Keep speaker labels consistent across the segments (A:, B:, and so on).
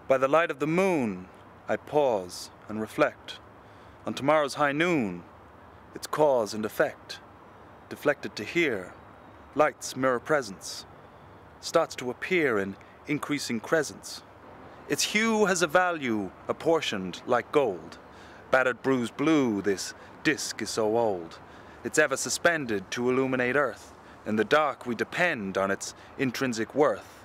A: By the light of the moon, I pause and reflect on tomorrow's high noon, its cause and effect. Deflected to here, light's mirror presence starts to appear in increasing crescents. Its hue has a value apportioned like gold. Battered bruised blue, this disk is so old. It's ever suspended to illuminate earth. In the dark we depend on its intrinsic worth.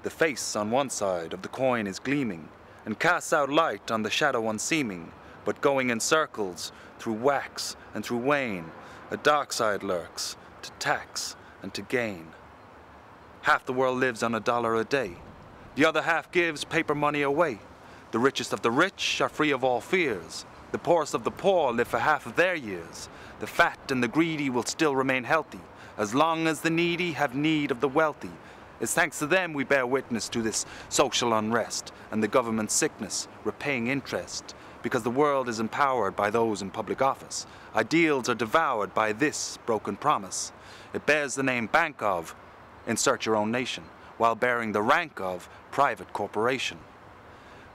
A: The face on one side of the coin is gleaming and casts out light on the shadow unseeming, but going in circles through wax and through wane, a dark side lurks to tax and to gain. Half the world lives on $1 a day. The other half gives paper money away. The richest of the rich are free of all fears. The poorest of the poor live for half of their years. The fat and the greedy will still remain healthy, as long as the needy have need of the wealthy. It's thanks to them we bear witness to this social unrest and the government's sickness, repaying interest. Because the world is empowered by those in public office. Ideals are devoured by this broken promise. It bears the name Bank of, insert your own nation, while bearing the rank of private corporation.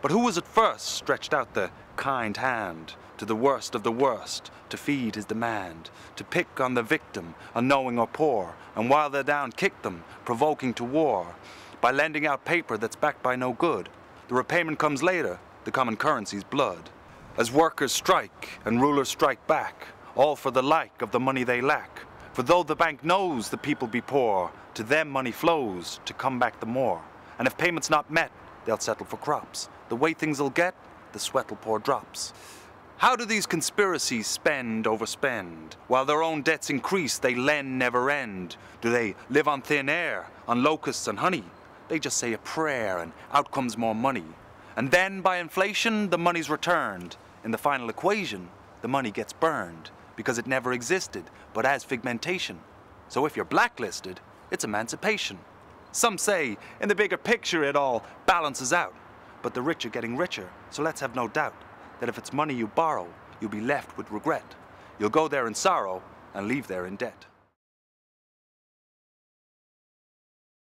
A: But who was at first stretched out the kind hand to the worst of the worst to feed his demand, to pick on the victim, unknowing or poor, and while they're down kick them, provoking to war, by lending out paper that's backed by no good. The repayment comes later, the common currency's blood. As workers strike and rulers strike back, all for the like of the money they lack. For though the bank knows the people be poor, to them money flows to come back the more. And if payment's not met, they'll settle for crops. The way things'll get, the sweat'll pour drops. How do these conspiracies spend, overspend? While their own debts increase, they lend never end. Do they live on thin air, on locusts and honey? They just say a prayer and out comes more money. And then by inflation, the money's returned. In the final equation, the money gets burned because it never existed, but as figmentation. So if you're blacklisted, it's emancipation. Some say, in the bigger picture, it all balances out. But the rich are getting richer, so let's have no doubt that if it's money you borrow, you'll be left with regret. You'll go there in sorrow and leave there in debt.